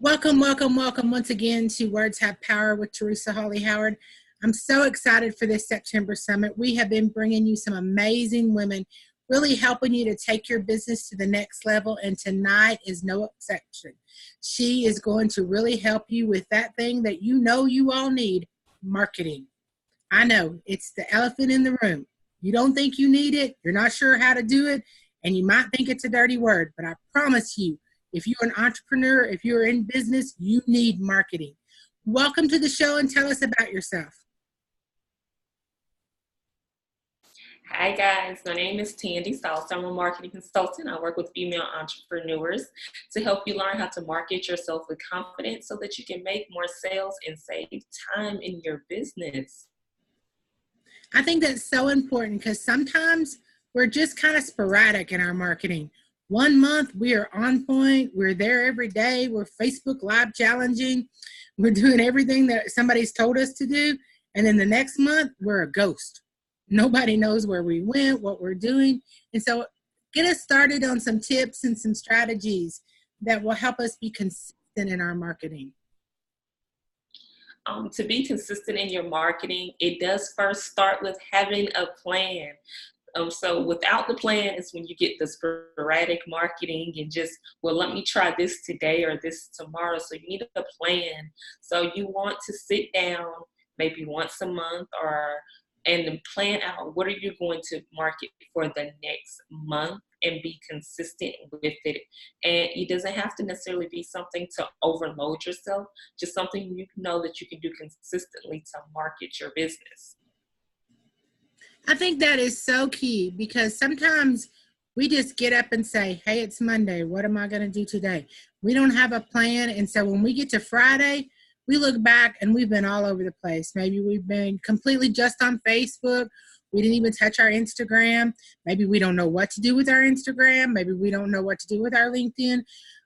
Welcome, welcome, welcome once again to Words Have Power with Teresa Hawley-Howard. I'm so excited for this September summit. We have been bringing you some amazing women, really helping you to take your business to the next level, and tonight is no exception. She is going to really help you with that thing that you know you all need, marketing. I know, it's the elephant in the room. You don't think you need it, you're not sure how to do it, and you might think it's a dirty word, but I promise you, if you're an entrepreneur, if you're in business, you need marketing. Welcome to the show and tell us about yourself. Hi guys, my name is Tandee Salter. I'm a marketing consultant. I work with female entrepreneurs to help you learn how to market yourself with confidence so that you can make more sales and save time in your business. I think that's so important because sometimes we're just kind of sporadic in our marketing. One month we are on point, we're there every day, we're Facebook Live challenging, we're doing everything that somebody's told us to do, and then the next month we're a ghost. Nobody knows where we went, what we're doing, and so get us started on some tips and some strategies that will help us be consistent in our marketing. To be consistent in your marketing, it does first start with having a plan. So without the plan is when you get the sporadic marketing and just, well, let me try this today or this tomorrow. So you need a plan. So you want to sit down maybe once a month and plan out what are you going to market for the next month and be consistent with it. And it doesn't have to necessarily be something to overload yourself, just something you know that you can do consistently to market your business. I think that is so key because sometimes we just get up and say, hey, it's Monday. What am I going to do today? We don't have a plan. And so when we get to Friday, we look back and we've been all over the place. Maybe we've been completely just on Facebook. We didn't even touch our Instagram. Maybe we don't know what to do with our Instagram. Maybe we don't know what to do with our LinkedIn.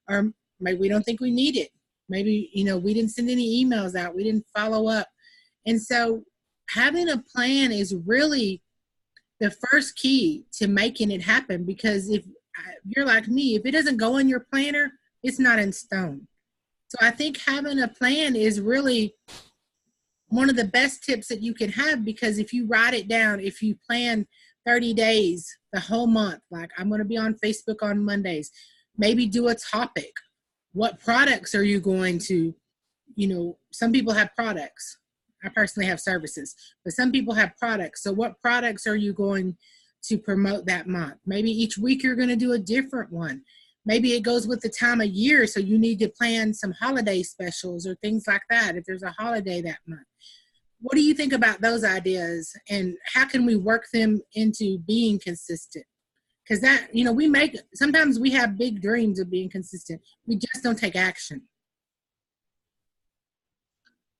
Or maybe we don't think we need it. Maybe, we didn't send any emails out. We didn't follow up. And so having a plan is really the first key to making it happen, because if you're like me, if it doesn't go in your planner, it's not in stone. So I think having a plan is really one of the best tips that you can have, because if you write it down, if you plan 30 days, the whole month, like I'm going to be on Facebook on Mondays, maybe do a topic. What products are you going to, some people have products. I personally have services, but some people have products. So what products are you going to promote that month? Maybe each week you're going to do a different one. Maybe it goes with the time of year, so you need to plan some holiday specials or things like that if there's a holiday that month. What do you think about those ideas, and how can we work them into being consistent? Because that, sometimes we have big dreams of being consistent. We just don't take action.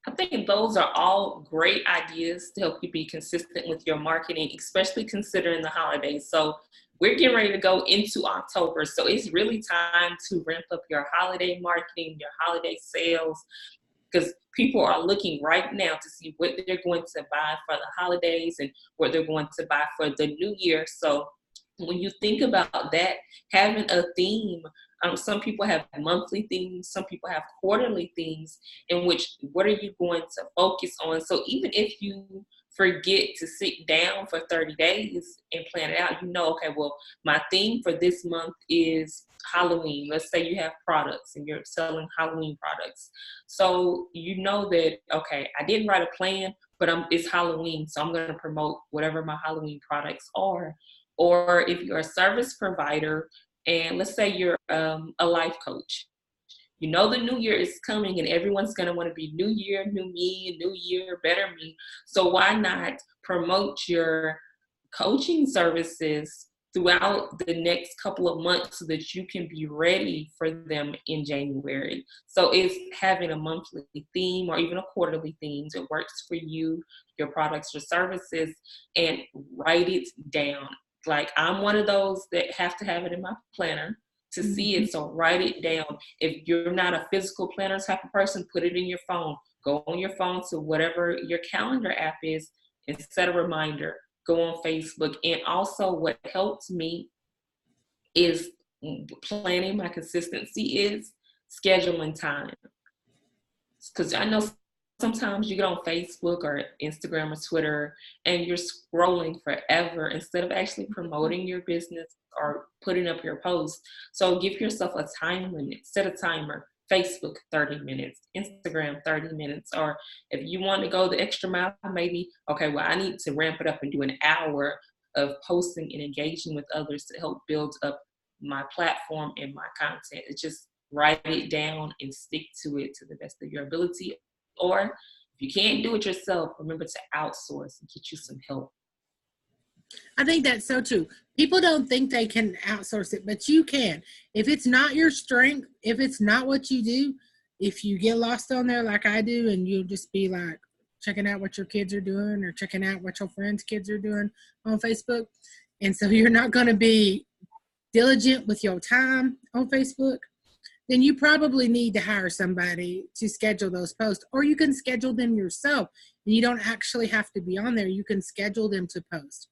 I think those are all great ideas to help you be consistent with your marketing, especially considering the holidays. So we're getting ready to go into October. So it's really time to ramp up your holiday marketing, your holiday sales, because people are looking right now to see what they're going to buy for the holidays and what they're going to buy for the new year. So when you think about that, having a theme, some people have monthly themes, some people have quarterly themes, in which what are you going to focus on? So even if you forget to sit down for 30 days and plan it out, okay, well, my theme for this month is Halloween. Let's say you have products and you're selling Halloween products. So you know that, okay, I didn't write a plan, but it's Halloween, so I'm going to promote whatever my Halloween products are. Or if you're a service provider, and let's say you're a life coach, the new year is coming and everyone's going to want to be new year, new me, new year, better me. So why not promote your coaching services throughout the next couple of months so that you can be ready for them in January? So it's having a monthly theme or even a quarterly theme that works for you, your products or services, and write it down. Like I'm one of those that have to have it in my planner to see it. So write it down. If you're not a physical planner type of person, put it in your phone. Go on your phone to whatever your calendar app is and set a reminder. Go on Facebook. And also what helps me is planning my consistency is scheduling time. Because I know sometimes you get on Facebook or Instagram or Twitter and you're scrolling forever instead of actually promoting your business or putting up your post. So give yourself a time limit, set a timer. Facebook 30 minutes, Instagram 30 minutes, or if you want to go the extra mile, maybe, okay, well, I need to ramp it up and do an hour of posting and engaging with others to help build up my platform and my content. It's just write it down and stick to it to the best of your ability. Or if you can't do it yourself, remember to outsource and get you some help. I think that's so true. People don't think they can outsource it, but you can. If it's not your strength, if it's not what you do, if you get lost on there like I do, and you just be like checking out what your kids are doing or checking out what your friends' kids are doing on Facebook, and so you're not going to be diligent with your time on Facebook, then you probably need to hire somebody to schedule those posts, or you can schedule them yourself. And you don't actually have to be on there. You can schedule them to post.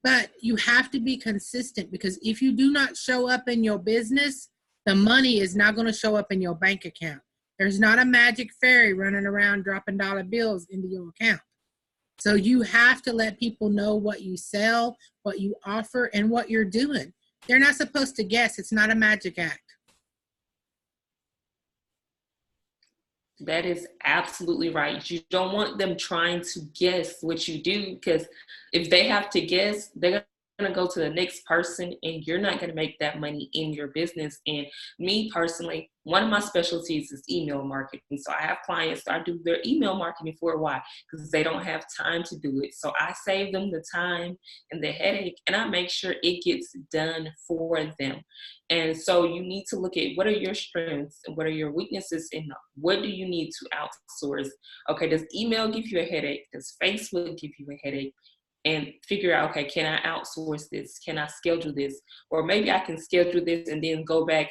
But you have to be consistent, because if you do not show up in your business, the money is not going to show up in your bank account. There's not a magic fairy running around dropping dollar bills into your account. So you have to let people know what you sell, what you offer, and what you're doing. They're not supposed to guess. It's not a magic act. That is absolutely right. You don't want them trying to guess what you do, because if they have to guess, they're going to go to the next person and you're not going to make that money in your business. And me personally, one of my specialties is email marketing. So I have clients that I do their email marketing for. Why? Because they don't have time to do it. So I save them the time and the headache, and I make sure it gets done for them. And so you need to look at what are your strengths and what are your weaknesses, and what do you need to outsource. Okay, does email give you a headache? Does Facebook give you a headache? And figure out, okay, can I outsource this? Can I schedule this? Or maybe I can schedule this and then go back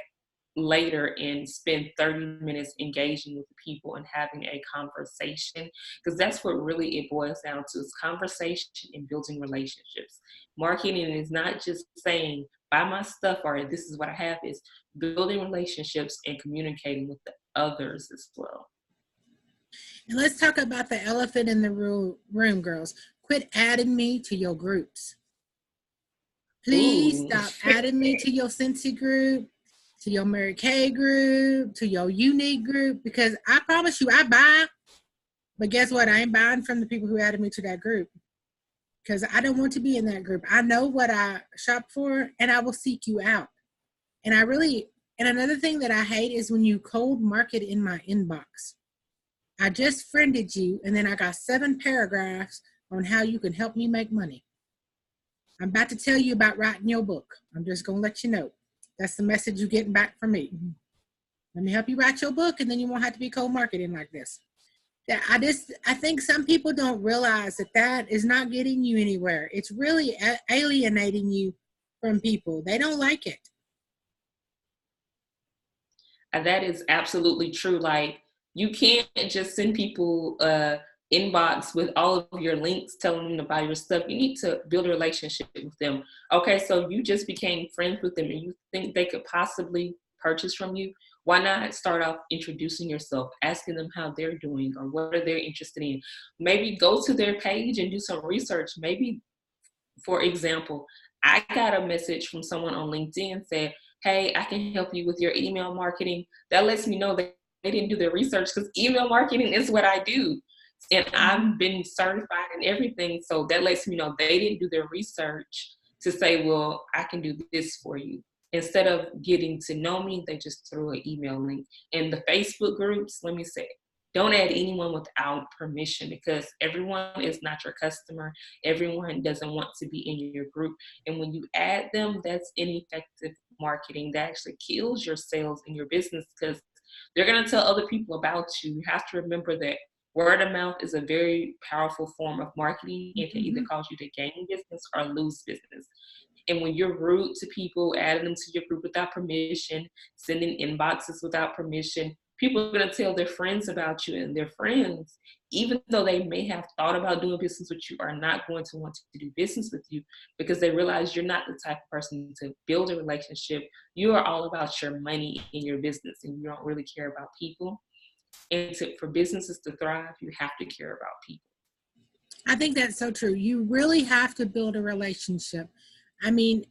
later and spend 30 minutes engaging with people and having a conversation, because that's what really it boils down to, is conversation and building relationships. Marketing is not just saying buy my stuff or this is what I have, is building relationships and communicating with the others as well. And let's talk about the elephant in the room, girls. Quit adding me to your groups. Please stop adding me to your Cincy group, to your Mary Kay group, to your Unique group, because I promise you I buy, but guess what? I ain't buying from the people who added me to that group, because I don't want to be in that group. I know what I shop for, and I will seek you out. And another thing that I hate is when you cold market in my inbox. I just friended you, and then I got 7 paragraphs on how you can help me make money. I'm about to tell you about writing your book. I'm just going to let you know. That's the message you're getting back from me. Let me help you write your book, and then you won't have to be cold marketing like this. Yeah, I think some people don't realize that is not getting you anywhere. It's really alienating you from people. They don't like it. And that is absolutely true. Like, you can't just send people inbox with all of your links telling them to buy your stuff. You need to build a relationship with them. Okay, so you just became friends with them and you think they could possibly purchase from you. Why not start off introducing yourself, asking them how they're doing or what are they interested in? Maybe go to their page and do some research. Maybe, for example, I got a message from someone on LinkedIn said, hey, I can help you with your email marketing. That lets me know that they didn't do their research, because email marketing is what I do. And I've been certified and everything. So that lets me know they didn't do their research to say, well, I can do this for you. Instead of getting to know me, they just threw an email link. And the Facebook groups, let me say, don't add anyone without permission, because everyone is not your customer. Everyone doesn't want to be in your group. And when you add them, that's ineffective marketing. That actually kills your sales in your business, because they're going to tell other people about you. You have to remember that word of mouth is a very powerful form of marketing. It can either cause you to gain business or lose business. And when you're rude to people, adding them to your group without permission, sending inboxes without permission, people are going to tell their friends about you, and their friends, even though they may have thought about doing business with you, are not going to want to do business with you, because they realize you're not the type of person to build a relationship. You are all about your money in your business, and you don't really care about people. And for businesses to thrive, you have to care about people. I think that's so true. You really have to build a relationship. I mean,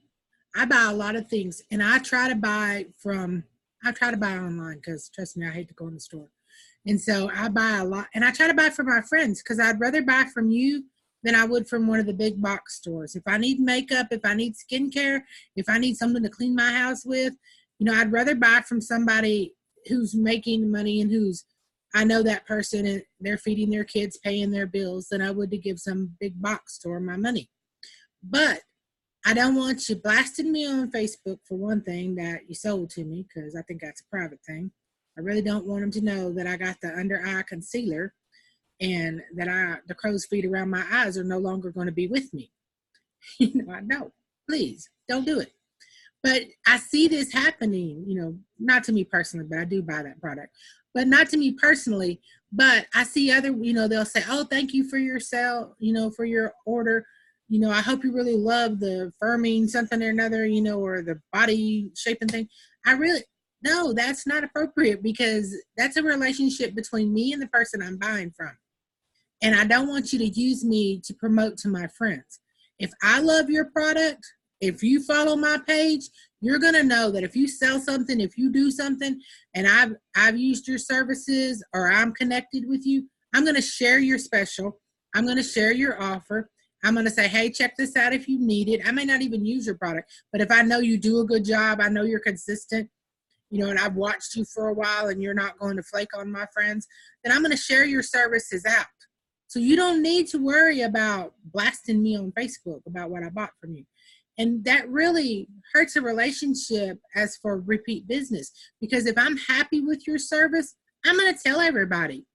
I buy a lot of things, and I try to buy online because, trust me, I hate to go in the store. And so I buy a lot, and I try to buy from my friends because I'd rather buy from you than I would from one of the big box stores. If I need makeup, if I need skincare, if I need something to clean my house with, I'd rather buy from somebody who's making money and I know that person and they're feeding their kids, paying their bills, than I would to give some big box store my money. But I don't want you blasting me on Facebook for one thing that you sold to me, because I think that's a private thing. I really don't want them to know that I got the under eye concealer and that the crow's feet around my eyes are no longer going to be with me. I know. Please don't do it. But I see this happening, not to me personally, but I do buy that product. But not to me personally, but I see other, they'll say, oh, thank you for your sale, for your order. I hope you really love the firming something or another, or the body shaping thing. No, that's not appropriate, because that's a relationship between me and the person I'm buying from. And I don't want you to use me to promote to my friends. If I love your product, if you follow my page, you're going to know that if you sell something, if you do something, and I've used your services or I'm connected with you, I'm going to share your special. I'm going to share your offer. I'm going to say, hey, check this out if you need it. I may not even use your product, but if I know you do a good job, I know you're consistent, and I've watched you for a while and you're not going to flake on my friends, then I'm going to share your services out. So you don't need to worry about blasting me on Facebook about what I bought from you. And that really hurts a relationship as for repeat business, because if I'm happy with your service, I'm going to tell everybody.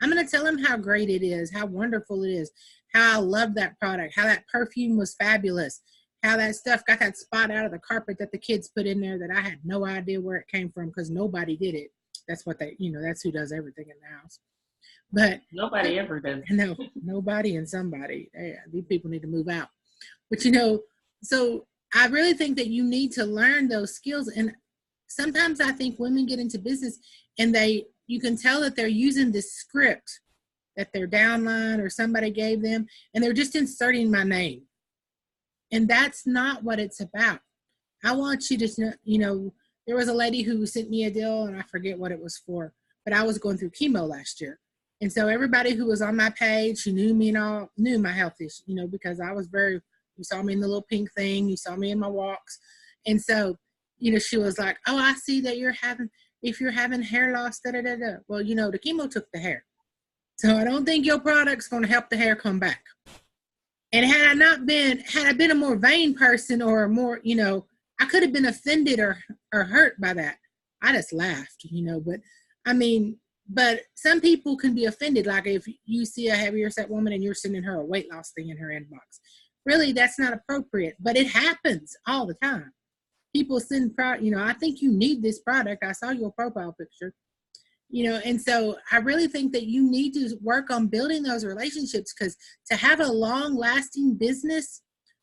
I'm going to tell them how great it is, how wonderful it is, how I love that product, how that perfume was fabulous, how that stuff got that spot out of the carpet that the kids put in there that I had no idea where it came from, because nobody did it. That's what that's who does everything in the house. But nobody ever does. No, nobody and somebody. These people need to move out. But so I really think that you need to learn those skills. And sometimes I think women get into business and you can tell that they're using this script that their downline or somebody gave them, and they're just inserting my name. And that's not what it's about. I want you to, there was a lady who sent me a deal, and I forget what it was for, but I was going through chemo last year. And so everybody who was on my page, who knew me and all, knew my health issue, because I was you saw me in the little pink thing, you saw me in my walks. And so, she was like, oh, I see that if you're having hair loss, da-da-da-da. Well, the chemo took the hair. So I don't think your product's going to help the hair come back. And had I been a more vain person or a more, I could have been offended or hurt by that. I just laughed, but some people can be offended. Like if you see a heavier set woman and you're sending her a weight loss thing in her inbox. Really, that's not appropriate, but it happens all the time. People send I think you need this product. I saw your profile picture, and so I really think that you need to work on building those relationships, because to have a long lasting business,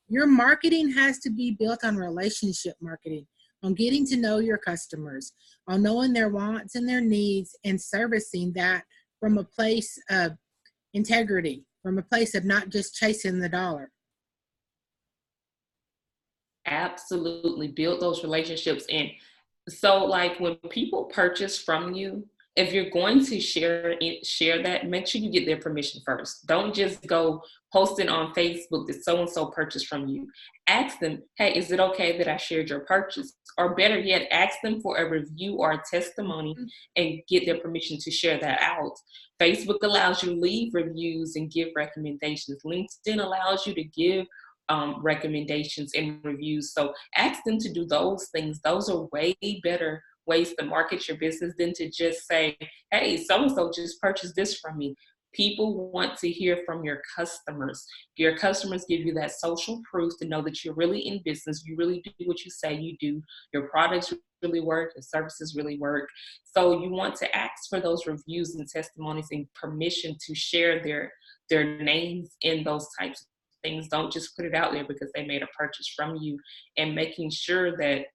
your marketing has to be built on relationship marketing, on getting to know your customers, on knowing their wants and their needs, and servicing that from a place of integrity, from a place of not just chasing the dollar. Absolutely. Build those relationships. And so like when people purchase from you, if you're going to share that, make sure you get their permission first. Don't just go posting on Facebook that so-and-so purchased from you. Ask them, hey, is it okay that I shared your purchase? Or better yet, ask them for a review or a testimony and get their permission to share that out. Facebook allows you to leave reviews and give recommendations. LinkedIn allows you to give recommendations and reviews. So ask them to do those things. Those are way better ways to market your business than to just say, hey, so-and-so just purchased this from me. People want to hear from your customers. Your customers give you that social proof to know that you're really in business. You really do what you say you do. Your products really work. Your services really work. So you want to ask for those reviews and testimonies and permission to share their names in those types of things. Don't just put it out there because they made a purchase from you, and making sure that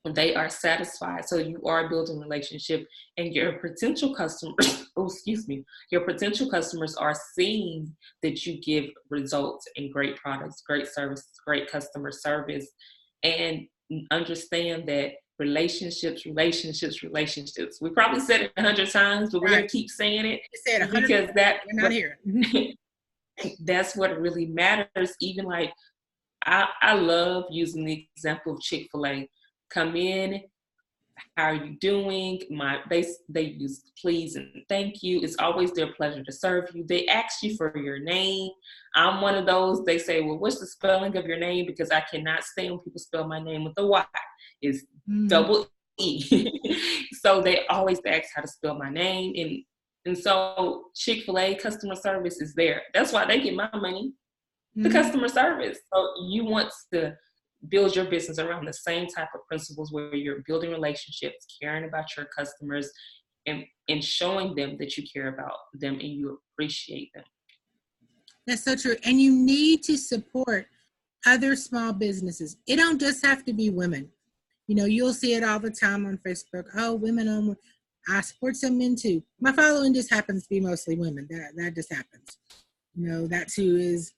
they are satisfied. So you are building relationship, and your potential customers, oh, excuse me, your potential customers are seeing that you give results and great products, great service, great customer service, and understand that relationships. We probably said it 100 times, but we're Right. going to keep saying it You said 100. because We're not here. that's what really matters. Even like, I love using the example of Chick-fil-A. Come in, how are you doing? They use please and thank you. It's always their pleasure to serve you. They ask you for your name. I'm one of those. They say, well, what's the spelling of your name? Because I cannot stand when people spell my name with a Y. It's double E. So they always ask how to spell my name. And so Chick-fil-A customer service is there. That's why they get my money, the customer service. So you want to build your business around the same type of principles where you're building relationships, caring about your customers, and showing them that you care about them and you appreciate them. That's so true. And you need to support other small businesses. It don't just have to be women. You know, you'll see it all the time on Facebook. Oh, women on. I support some men too. My following just happens to be mostly women. That just happens. You know, that's who's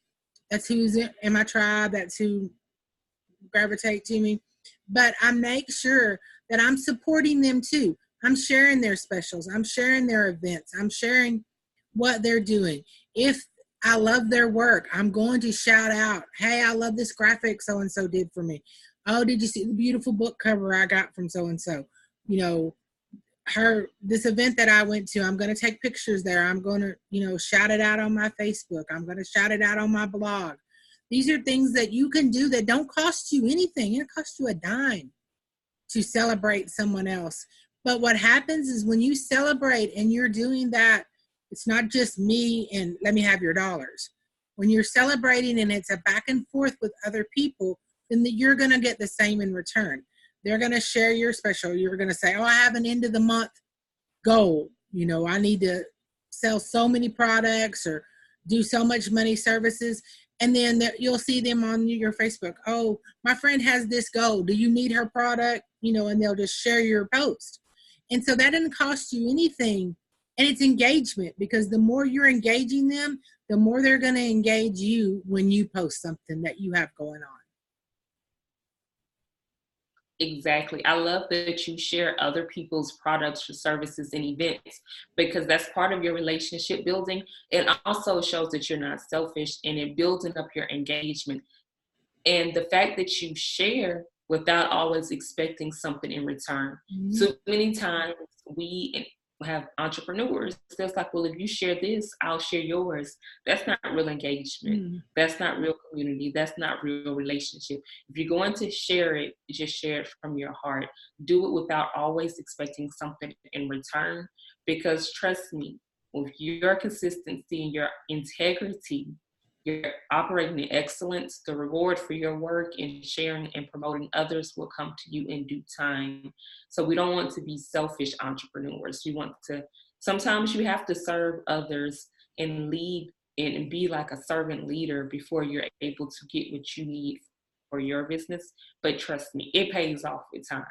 in my tribe. That's who gravitate to me. But I make sure that I'm supporting them too. I'm sharing their specials. I'm sharing their events. I'm sharing what they're doing. If I love their work, I'm going to shout out, hey, I love this graphic so-and-so did for me. Oh, did you see the beautiful book cover I got from so-and-so? You know, this event that I went to, I'm going to take pictures there. I'm going to, you know, shout it out on my Facebook. I'm going to shout it out on my blog. These are things that you can do that don't cost you anything. It costs you a dime to celebrate someone else. But what happens is when you celebrate and you're doing that, it's not just me and let me have your dollars. When you're celebrating and it's a back and forth with other people, then you're going to get the same in return. They're going to share your special. You're going to say, oh, I have an end of the month goal. You know, I need to sell so many products or do so much money services. And then you'll see them on your Facebook. Oh, my friend has this goal. Do you need her product? You know, and they'll just share your post. And so that doesn't cost you anything. And it's engagement, because the more you're engaging them, the more they're going to engage you when you post something that you have going on. Exactly. I love that you share other people's products or services and events, because that's part of your relationship building. It also shows that you're not selfish, and it building up your engagement. And the fact that you share without always expecting something in return. Mm-hmm. So many times we have entrepreneurs that's like, well, if you share this, I'll share yours. That's not real engagement. Mm-hmm. That's not real community. That's not real relationship. If you're going to share it, just share it from your heart. Do it without always expecting something in return, because trust me, with your consistency and your integrity, you're operating in excellence. The reward for your work and sharing and promoting others will come to you in due time. So we don't want to be selfish entrepreneurs. You want to, sometimes you have to serve others and lead and be like a servant leader before you're able to get what you need for your business. But trust me, it pays off with time.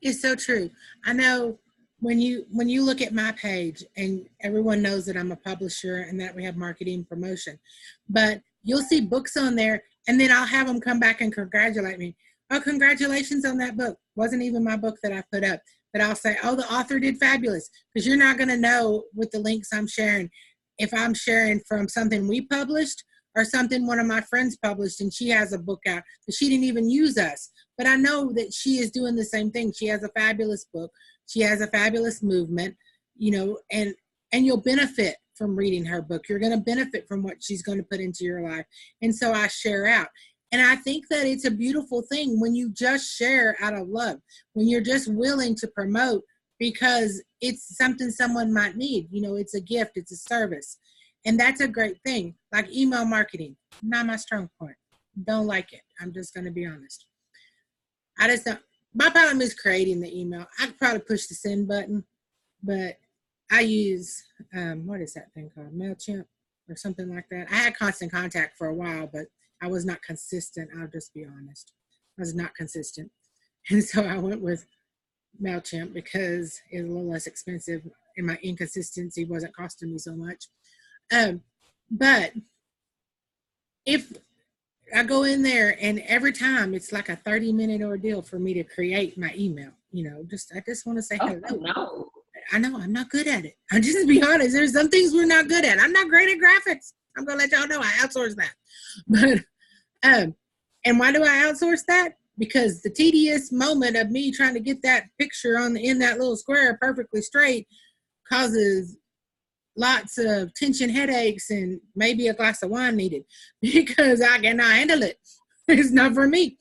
It's so true. I know when you look at my page, and everyone knows that I'm a publisher and that we have marketing promotion, but you'll see books on there, and then I'll have them come back and congratulate me. Oh, congratulations on that book. Wasn't even my book that I put up. But I'll say, oh, the author did fabulous, because you're not going to know with the links I'm sharing if I'm sharing from something we published or something one of my friends published and she has a book out, but she didn't even use us. But I know that she is doing the same thing. She has a fabulous book. She has a fabulous movement, you know, and you'll benefit from reading her book. You're going to benefit from what she's going to put into your life. And so I share out. And I think that it's a beautiful thing when you just share out of love, when you're just willing to promote because it's something someone might need. You know, it's a gift, it's a service. And that's a great thing. Like email marketing, not my strong point. Don't like it. I'm just going to be honest. I just don't. My problem is creating the email. I could probably push the send button, but I use, what is that thing called? MailChimp or something like that. I had Constant Contact for a while, but I was not consistent. I'll just be honest. I was not consistent. And so I went with MailChimp because it was a little less expensive and my inconsistency wasn't costing me so much. But if I go in there and every time it's like a 30-minute ordeal for me to create my email, I just want to say hello. No. I know I'm not good at it. I'll just be honest. There's some things we're not good at. I'm not great at graphics. I'm going to let y'all know I outsource that. But, and why do I outsource that? Because the tedious moment of me trying to get that picture in that little square perfectly straight causes lots of tension headaches and maybe a glass of wine needed because I cannot handle it. It's not for me.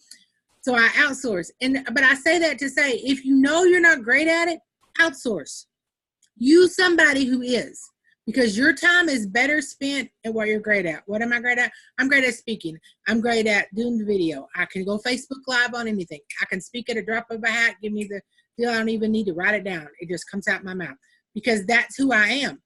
So I outsource. But I say that to say, if you know you're not great at it, outsource. Use somebody who is, because your time is better spent at what you're great at. What am I great at? I'm great at speaking. I'm great at doing the video. I can go Facebook Live on anything. I can speak at a drop of a hat. Give me the deal. I don't even need to write it down. It just comes out my mouth because that's who I am.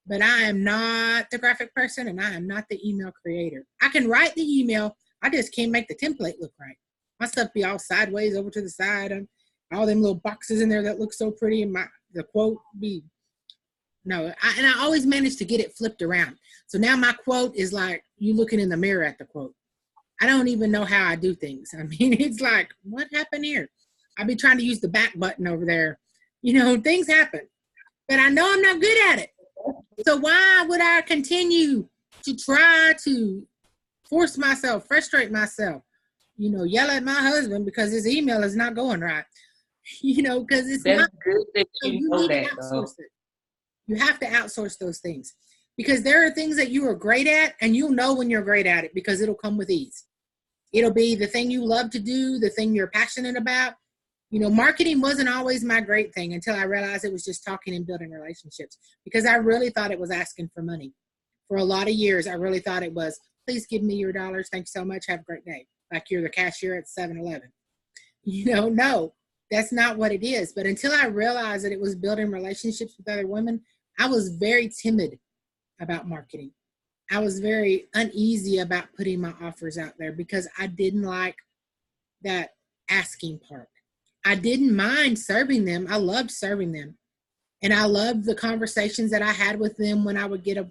But I am not the graphic person and I am not the email creator. I can write the email. I just can't make the template look right. My stuff be all sideways over to the side and all them little boxes in there that look so pretty and the quote be, no. And I always manage to get it flipped around. So now my quote is like you looking in the mirror at the quote. I don't even know how I do things. I mean, it's like, what happened here? I'll be trying to use the back button over there. Things happen. But I know I'm not good at it. So why would I continue to try to force myself, frustrate myself, yell at my husband because his email is not going right, because it's That's not good that so you you know need that, to outsource though. it. You have to outsource those things because there are things that you are great at and you'll know when you're great at it because it'll come with ease. It'll be the thing you love to do, the thing you're passionate about. Marketing wasn't always my great thing until I realized it was just talking and building relationships because I really thought it was asking for money. For a lot of years, I really thought it was, please give me your dollars. Thanks so much. Have a great day. Like you're the cashier at 7-Eleven. No, that's not what it is. But until I realized that it was building relationships with other women, I was very timid about marketing. I was very uneasy about putting my offers out there because I didn't like that asking part. I didn't mind serving them. I loved serving them. And I loved the conversations that I had with them when I would get a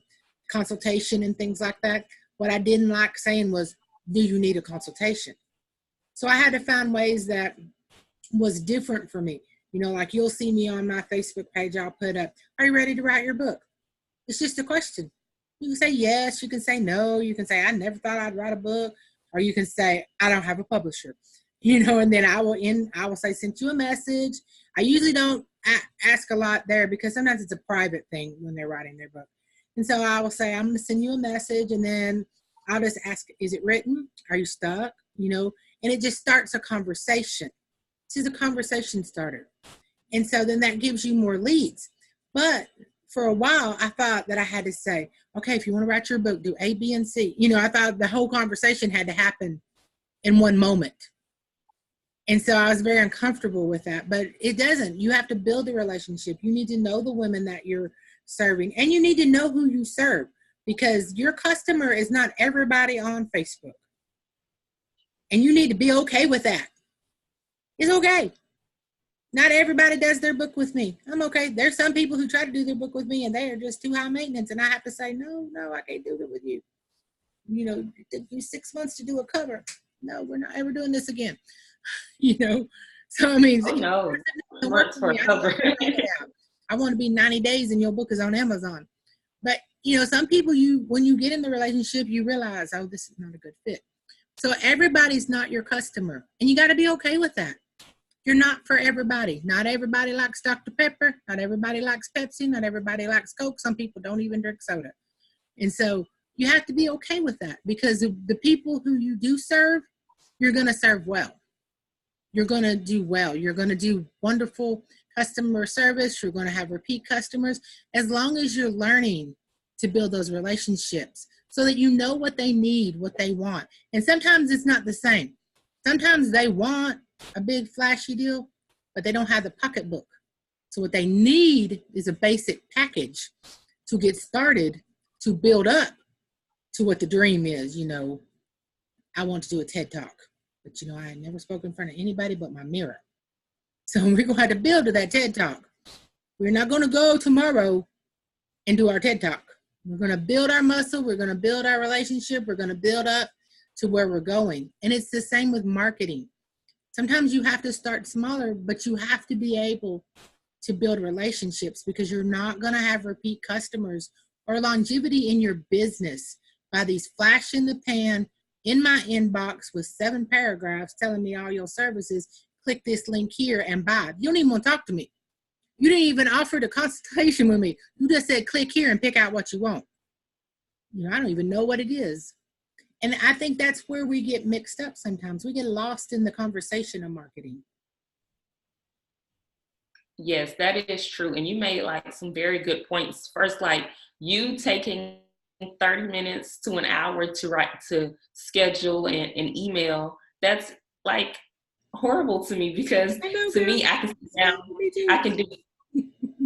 consultation and things like that. What I didn't like saying was, do you need a consultation? So I had to find ways that was different for me. Like you'll see me on my Facebook page, I'll put up, are you ready to write your book? It's just a question. You can say yes, you can say no, you can say, I never thought I'd write a book, or you can say, I don't have a publisher. And then I will say, sent you a message. I usually don't ask a lot there because sometimes it's a private thing when they're writing their book. And so I will say, I'm going to send you a message, and then I'll just ask, is it written? Are you stuck? And it just starts a conversation. This is a conversation starter. And so then that gives you more leads. But for a while, I thought that I had to say, okay, if you want to write your book, do A, B, and C. I thought the whole conversation had to happen in one moment. And so I was very uncomfortable with that, but it doesn't. You have to build a relationship. You need to know the women that you're serving, and you need to know who you serve because your customer is not everybody on Facebook. And you need to be okay with that. It's okay. Not everybody does their book with me. I'm okay. There's some people who try to do their book with me and they are just too high maintenance. And I have to say, no, I can't do it with you. It took you 6 months to do a cover. No, we're not ever doing this again. So I mean, no. Months for a cover. I want to be 90 days and your book is on Amazon. But some people, when you get in the relationship, you realize, oh, this is not a good fit. So everybody's not your customer, and you got to be okay with that. You're not for everybody. Not everybody likes Dr. Pepper. Not everybody likes Pepsi. Not everybody likes Coke. Some people don't even drink soda. And so you have to be okay with that because the people who you do serve, you're going to serve well. You're going to do well. You're going to do wonderful customer service. You're going to have repeat customers as long as you're learning to build those relationships so that you know what they need, what they want. And sometimes it's not the same. Sometimes they want a big flashy deal, but they don't have the pocketbook. So what they need is a basic package to get started, to build up to what the dream is. I want to do a TED Talk, but I had never spoken in front of anybody but my mirror. So we're going to have to build to that TED Talk. We're not going to go tomorrow and do our TED Talk. We're going to build our muscle. We're going to build our relationship. We're going to build up to where we're going. And it's the same with marketing. Sometimes you have to start smaller, but you have to be able to build relationships, because you're not going to have repeat customers or longevity in your business by these flash in the pan in my inbox with 7 paragraphs telling me all your services. Click this link here and buy. You don't even want to talk to me. You didn't even offer the consultation with me. You just said, click here and pick out what you want. You know, I don't even know what it is. And I think that's where we get mixed up sometimes. We get lost in the conversation of marketing. Yes, that is true. And you made like some very good points. First, like you taking 30 minutes to an hour to schedule and email, that's like horrible to me, because to me, I can sit down,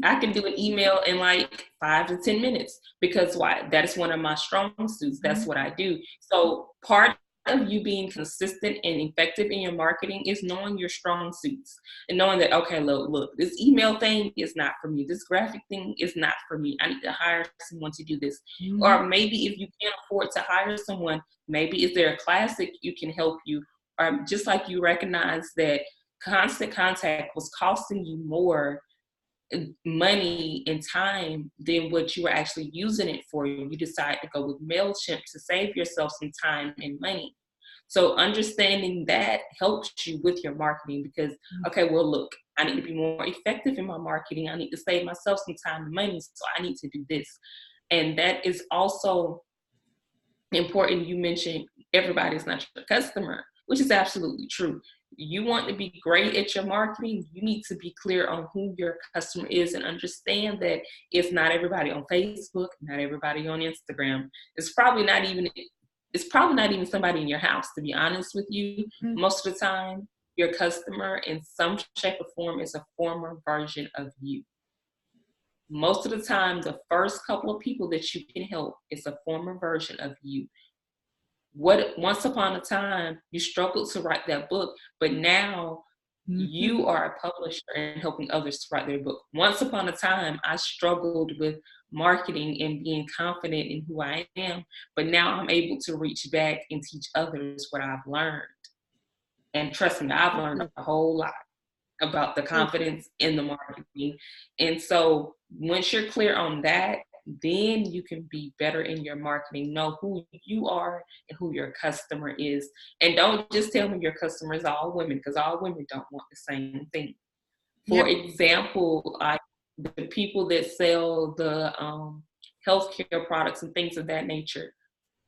I can do an email in like 5 to 10 minutes, because why? That is one of my strong suits. That's what I do. So part of you being consistent and effective in your marketing is knowing your strong suits and knowing that, okay, look, this email thing is not for me. This graphic thing is not for me. I need to hire someone to do this. Or maybe if you can't afford to hire someone, maybe is there a class that you can help you? Or just like you recognize that constant contact was costing you more money and time than what you were actually using it for. You decide to go with MailChimp to save yourself some time and money. So understanding that helps you with your marketing, because, okay, well, look, I need to be more effective in my marketing. I need to save myself some time and money, so I need to do this. And that is also important. You mentioned everybody's not your customer, which is absolutely true. You want to be great at your marketing, you need to be clear on who your customer is and understand that it's not everybody on Facebook, not everybody on Instagram. It's probably not even somebody in your house, to be honest with you. Most of the time, your customer in some shape or form is a former version of you. Most of the time, the first couple of people that you can help is a former version of you. Once upon a time, you struggled to write that book, but now you are a publisher and helping others to write their book. Once upon a time, I struggled with marketing and being confident in who I am, but now I'm able to reach back and teach others what I've learned. And trust me, I've learned a whole lot about the confidence in the marketing. And so once you're clear on that, then you can be better in your marketing, know who you are and who your customer is. And don't just tell me your customer is all women, because all women don't want the same thing. For example, the people that sell the healthcare products and things of that nature,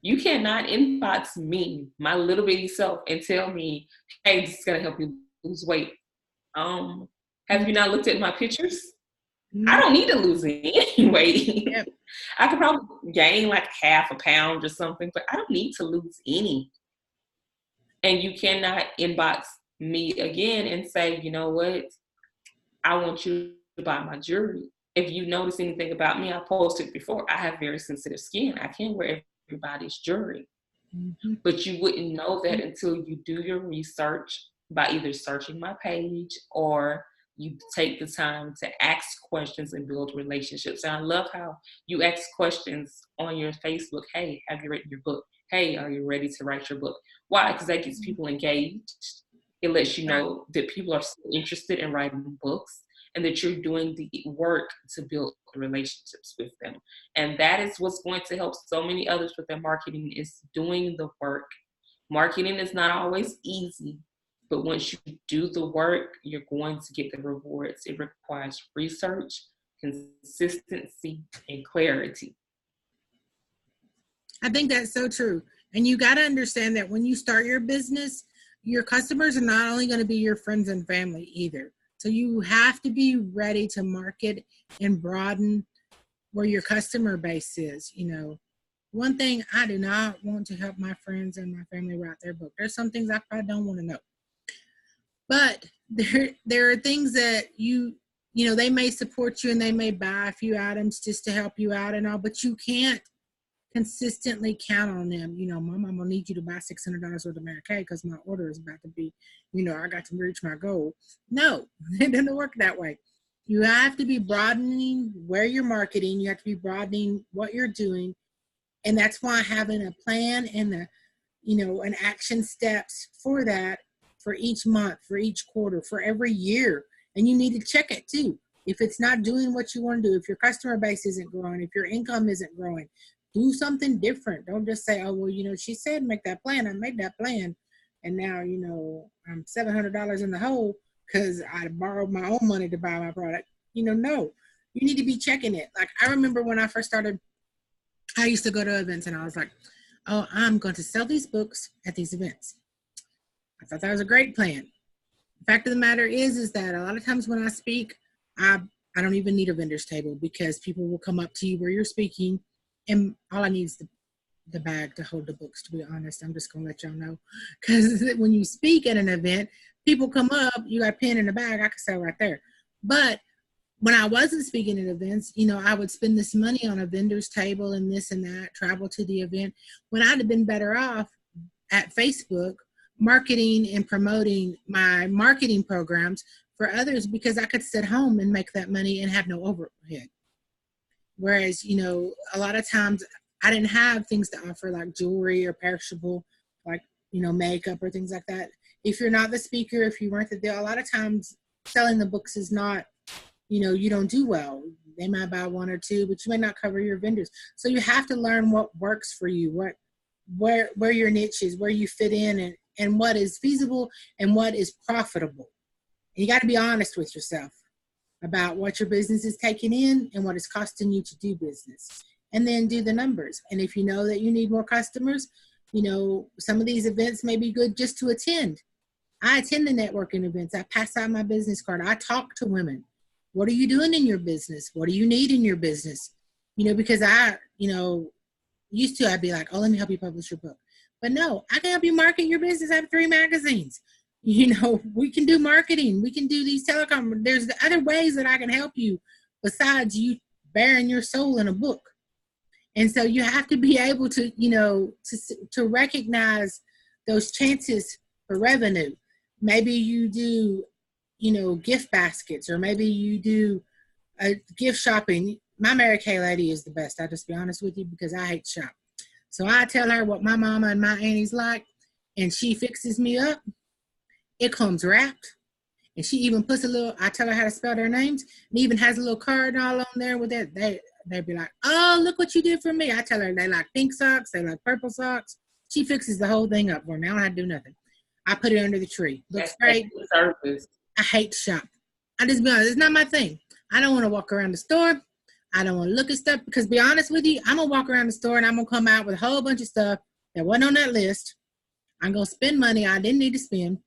you cannot inbox me, my little bitty self, and tell me, hey, this is going to help you lose weight. Have you not looked at my pictures? I don't need to lose any weight. I could probably gain like half a pound or something, but I don't need to lose any. And you cannot inbox me again and say, you know what, I want you to buy my jewelry. If you notice anything about me, I posted before, I have very sensitive skin. I can't wear everybody's jewelry. But you wouldn't know that until you do your research by either searching my page or you take the time to ask questions and build relationships. And I love how you ask questions on your Facebook. Hey, have you written your book? Hey, are you ready to write your book? Why? Because that gets people engaged. It lets you know that people are still interested in writing books and that you're doing the work to build relationships with them. And that is what's going to help so many others with their marketing, is doing the work. Marketing is not always easy, but once you do the work, you're going to get the rewards. It requires research, consistency, and clarity. I think that's so true. And you got to understand that when you start your business, your customers are not only going to be your friends and family either. So you have to be ready to market and broaden where your customer base is. You know, one thing, I do not want to help my friends and my family write their book. There's some things I probably don't want to know. But there are things that you know, they may support you and they may buy a few items just to help you out and all, but you can't consistently count on them. You know, Mom, I'm gonna need you to buy $600 worth of Mary Kay because my order is about to be, you know, I got to reach my goal. No, it doesn't work that way. You have to be broadening where you're marketing. You have to be broadening what you're doing. And that's why having a plan and an action steps for that, for each month, for each quarter, for every year. And you need to check it too. If it's not doing what you want to do, if your customer base isn't growing, if your income isn't growing, do something different. Don't just say, oh, well, you know, she said make that plan. I made that plan. And now, you know, I'm $700 in the hole because I borrowed my own money to buy my product. You know, no, you need to be checking it. Like, I remember when I first started, I used to go to events and I was like, oh, I'm going to sell these books at these events. I thought that was a great plan. The fact of the matter is that a lot of times when I speak, I don't even need a vendor's table because people will come up to you where you're speaking and all I need is the bag to hold the books, to be honest. I'm just going to let y'all know. Because when you speak at an event, people come up, you got a pen in the bag, I could sell right there. But when I wasn't speaking at events, you know, I would spend this money on a vendor's table and this and that, travel to the event, when I'd have been better off at Facebook marketing and promoting my marketing programs for others because I could sit home and make that money and have no overhead. Whereas, you know, a lot of times I didn't have things to offer like jewelry or perishable, like, you know, makeup or things like that. If you're not the speaker, if you weren't there, a lot of times selling the books is not, you know, you don't do well. They might buy one or two, but you may not cover your vendors. So you have to learn what works for you, where your niche is, where you fit in, and what is feasible and what is profitable. And you got to be honest with yourself about what your business is taking in and what it's costing you to do business. And then do the numbers. And if you know that you need more customers, you know, some of these events may be good just to attend. I attend the networking events. I pass out my business card. I talk to women. What are you doing in your business? What do you need in your business? You know, because used to, I'd be like, oh, let me help you publish your book. But no, I can help you market your business. I have 3 magazines. You know, we can do marketing. We can do these telecom. There's the other ways that I can help you besides you bearing your soul in a book. And so you have to be able to, you know, to recognize those chances for revenue. Maybe you do, you know, gift baskets, or maybe you do gift shopping. My Mary Kay lady is the best. I'll just be honest with you because I hate to shop. So I tell her what my mama and my aunties like, and she fixes me up. It comes wrapped. And she even puts I tell her how to spell their names, and even has a little card all on there with that. They'd be like, oh, look what you did for me. I tell her they like pink socks, they like purple socks. She fixes the whole thing up for me. I don't have to do nothing. I put it under the tree. Looks great. I hate to shop. I just be honest, it's not my thing. I don't want to walk around the store. I don't want to look at stuff because, be honest with you, I'm going to walk around the store and I'm going to come out with a whole bunch of stuff that wasn't on that list. I'm going to spend money I didn't need to spend.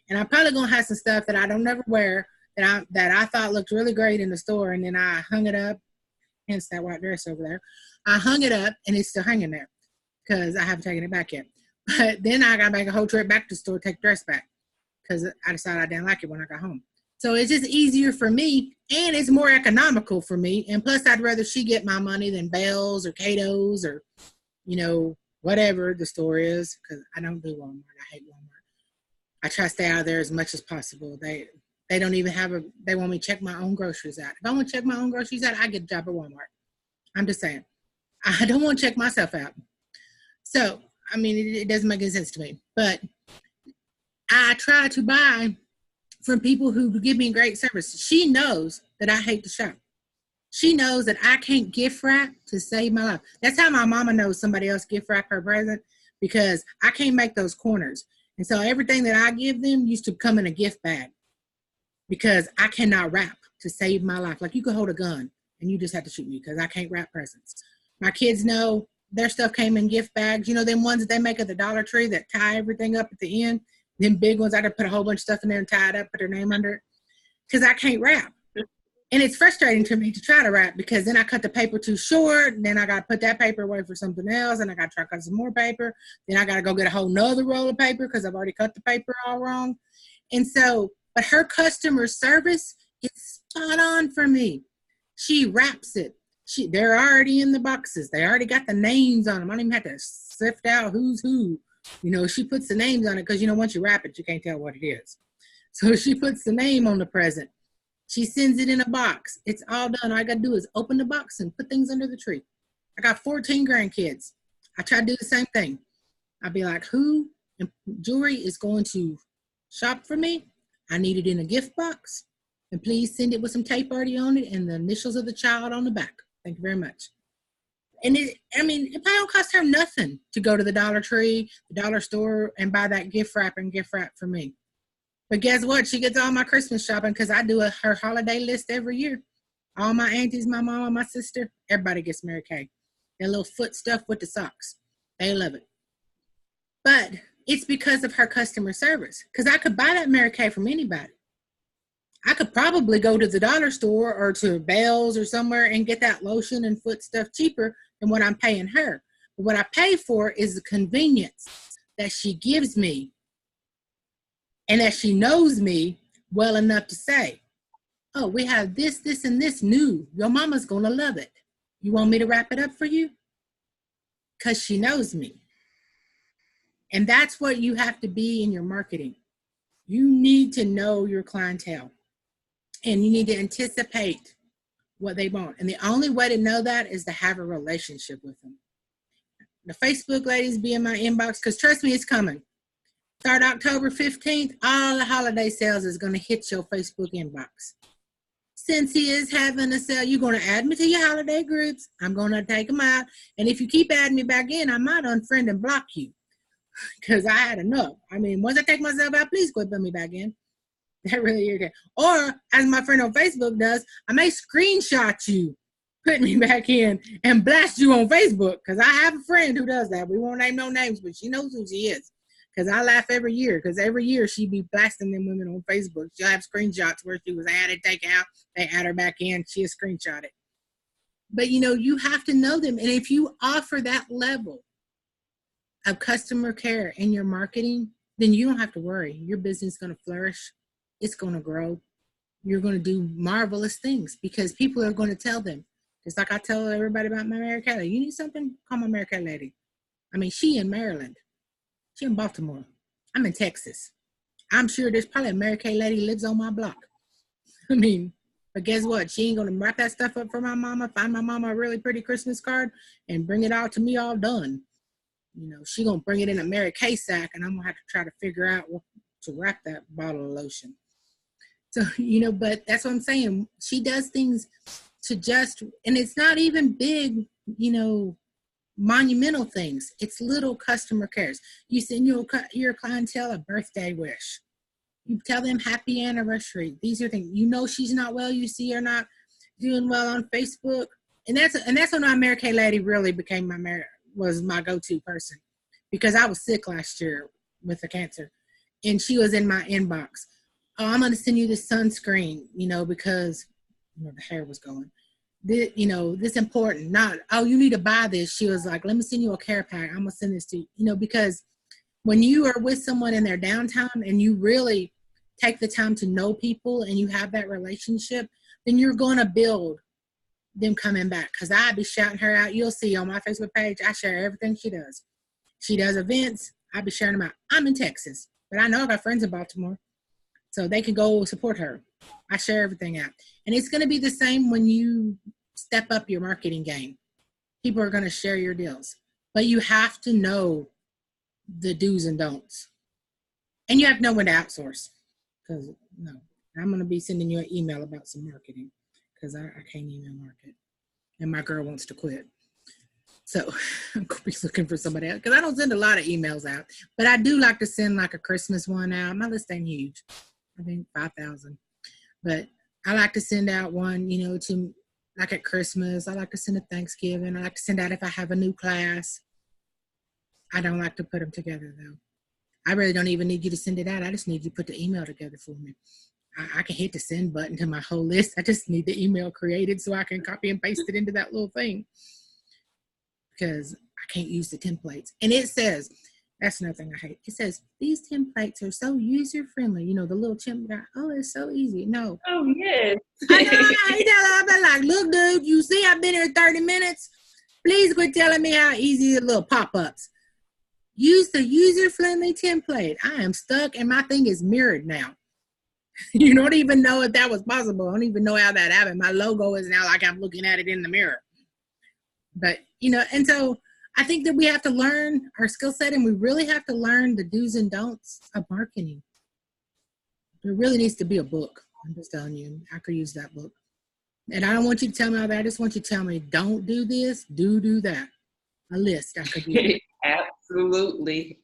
And I'm probably going to have some stuff that I don't ever wear that I thought looked really great in the store. And then I hung it up. Hence that white dress over there. I hung it up and it's still hanging there because I haven't taken it back yet. But then I got to make a whole trip back to the store to take the dress back because I decided I didn't like it when I got home. So it's just easier for me and it's more economical for me. And plus I'd rather she get my money than Bell's or Cato's or, you know, whatever the store is, because I don't do Walmart. I hate Walmart. I try to stay out of there as much as possible. They don't even they want me to check my own groceries out. If I want to check my own groceries out, I get a job at Walmart. I'm just saying. I don't want to check myself out. So, I mean, it doesn't make any sense to me. But I try to buy from people who give me great service. She knows that I hate to shop. She knows that I can't gift wrap to save my life. That's how my mama knows somebody else gift wrap her present, because I can't make those corners. And so everything that I give them used to come in a gift bag because I cannot wrap to save my life. Like you could hold a gun and you just have to shoot me because I can't wrap presents. My kids know their stuff came in gift bags. You know, them ones that they make at the Dollar Tree that tie everything up at the end. Them big ones, I could put a whole bunch of stuff in there and tie it up, put their name under it because I can't wrap. And it's frustrating to me to try to wrap because then I cut the paper too short. And then I got to put that paper away for something else. And I got to try to cut some more paper. Then I got to go get a whole nother roll of paper because I've already cut the paper all wrong. And so, but her customer service is spot on for me. She wraps it. They're already in the boxes. They already got the names on them. I don't even have to sift out who's who. She puts the names on it because, once you wrap it, you can't tell what it is. So she puts the name on the present. She sends it in a box. It's all done. All I got to do is open the box and put things under the tree. I got 14 grandkids. I try to do the same thing. I'd be like, who in jewelry is going to shop for me? I need it in a gift box. And please send it with some tape already on it and the initials of the child on the back. Thank you very much. And it probably don't cost her nothing to go to the Dollar Tree, the dollar store, and buy that gift wrap for me. But guess what? She gets all my Christmas shopping because I do her holiday list every year. All my aunties, my mama, my sister, everybody gets Mary Kay. That little foot stuff with the socks. They love it. But it's because of her customer service. Because I could buy that Mary Kay from anybody. I could probably go to the dollar store or to Bell's or somewhere and get that lotion and foot stuff cheaper than what I'm paying her. But what I pay for is the convenience that she gives me and that she knows me well enough to say, oh, we have this, this, and this new. Your mama's going to love it. You want me to wrap it up for you? Because she knows me. And that's what you have to be in your marketing. You need to know your clientele. And you need to anticipate what they want. And the only way to know that is to have a relationship with them. The Facebook ladies be in my inbox, because trust me, it's coming. Start October 15th, all the holiday sales is going to hit your Facebook inbox. Since he is having a sale, you're going to add me to your holiday groups. I'm going to take them out. And if you keep adding me back in, I might unfriend and block you because I had enough. Once I take myself out, please quit putting me back in. That really irritates. Or, as my friend on Facebook does, I may screenshot you, put me back in, and blast you on Facebook. Because I have a friend who does that. We won't name no names, but she knows who she is. Because I laugh every year. Because every year she be blasting them women on Facebook. She'll have screenshots where she was added, taken out. They add her back in. She'll screenshot it. But, you have to know them. And if you offer that level of customer care in your marketing, then you don't have to worry. Your business is going to flourish. It's going to grow. You're going to do marvelous things because people are going to tell them. Just like I tell everybody about my Mary Kay. You need something? Call my Mary Kay lady. She in Maryland. She in Baltimore. I'm in Texas. I'm sure there's probably a Mary Kay lady lives on my block. But guess what? She ain't going to wrap that stuff up for my mama, find my mama a really pretty Christmas card, and bring it out to me all done. She going to bring it in a Mary Kay sack, and I'm going to have to try to figure out what to wrap that bottle of lotion. So, but that's what I'm saying. She does things to and it's not even big, monumental things. It's little customer cares. You send your clientele a birthday wish. You tell them happy anniversary. These are things. She's not well. You see her not doing well on Facebook. And that's when my Mary Kay lady really became was my go-to person. Because I was sick last year with the cancer. And she was in my inbox. Oh, I'm going to send you this sunscreen, because the hair was going. This important. Not, oh, you need to buy this. She was like, let me send you a care pack. I'm going to send this to you. Because when you are with someone in their downtime and you really take the time to know people and you have that relationship, then you're going to build them coming back. Because I'd be shouting her out. You'll see on my Facebook page, I share everything she does. She does events. I'd be sharing them out. I'm in Texas, but I know I got friends in Baltimore. So they can go support her. I share everything out. And it's going to be the same when you step up your marketing game. People are going to share your deals. But you have to know the do's and don'ts. And you have to know when to outsource. Because, I'm going to be sending you an email about some marketing. Because I can't email market. And my girl wants to quit. So I'm going to be looking for somebody else. Because I don't send a lot of emails out. But I do like to send like a Christmas one out. My list ain't huge. I think 5,000. But I like to send out one, to like at Christmas. I like to send a Thanksgiving. I like to send out if I have a new class. I don't like to put them together, though. I really don't even need you to send it out. I just need you to put the email together for me. I can hit the send button to my whole list. I just need the email created so I can copy and paste it into that little thing. Because I can't use the templates. And it says, That's another thing I hate. It says, these templates are so user-friendly. You know, the little template, oh, it's so easy. No. Oh, yes. I know, I hate that. I've been like, look, dude, you see I've been here 30 minutes? Please quit telling me how easy the little pop-ups. Use the user-friendly template. I am stuck, and my thing is mirrored now. You don't even know if that was possible. I don't even know how that happened. My logo is now like I'm looking at it in the mirror. But, you know, and so I think that we have to learn our skill set, and we really have to learn the do's and don'ts of marketing. There really needs to be a book. I'm just telling you, I could use that book. And I don't want you to tell me all that. I just want you to tell me, don't do this, do that. A list I could use. Absolutely.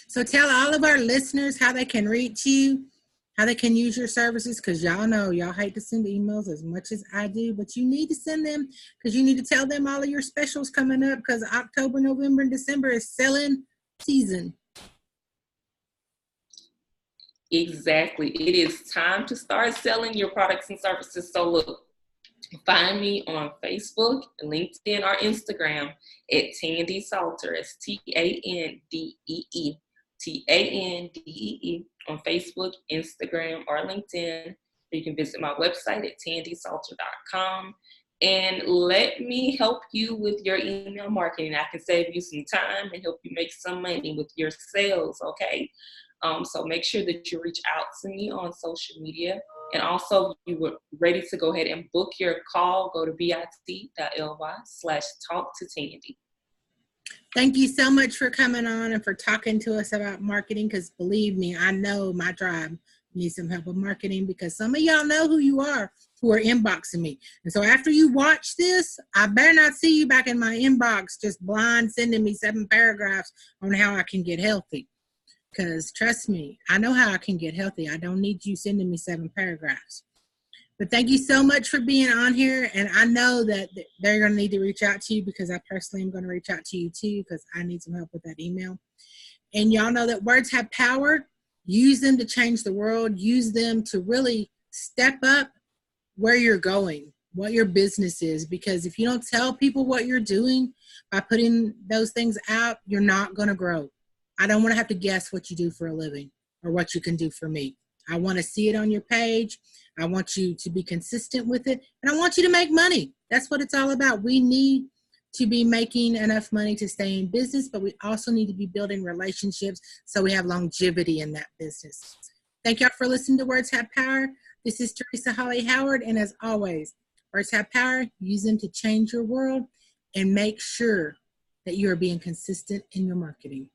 So tell all of our listeners how they can reach you, how they can use your services, because y'all know y'all hate to send emails as much as I do, but you need to send them because you need to tell them all of your specials coming up, because October, November, and December is selling season. Exactly. It is time to start selling your products and services. So look, find me on Facebook, LinkedIn, or Instagram at Tandee Salter. It's TANDEE. TANDEE on Facebook, Instagram, or LinkedIn. You can visit my website at tandeesalter.com and let me help you with your email marketing. I can save you some time and help you make some money with your sales, okay? So make sure that you reach out to me on social media. And also, you were ready to go ahead and book your call. Go to bit.ly/talk-to-Tandee. Thank you so much for coming on and for talking to us about marketing, because believe me, I know my tribe needs some help with marketing, because some of y'all know who you are who are inboxing me. And so after you watch this, I better not see you back in my inbox just blind sending me 7 paragraphs on how I can get healthy. Because trust me, I know how I can get healthy. I don't need you sending me 7 paragraphs. But thank you so much for being on here. And I know that they're going to need to reach out to you, because I personally am going to reach out to you too, because I need some help with that email. And y'all know that words have power. Use them to change the world. Use them to really step up where you're going, what your business is. Because if you don't tell people what you're doing by putting those things out, you're not going to grow. I don't want to have to guess what you do for a living or what you can do for me. I want to see it on your page. I want you to be consistent with it. And I want you to make money. That's what it's all about. We need to be making enough money to stay in business, but we also need to be building relationships so we have longevity in that business. Thank y'all for listening to Words Have Power. This is Teresa Hawley-Howard. And as always, words have power. Use them to change your world, and make sure that you are being consistent in your marketing.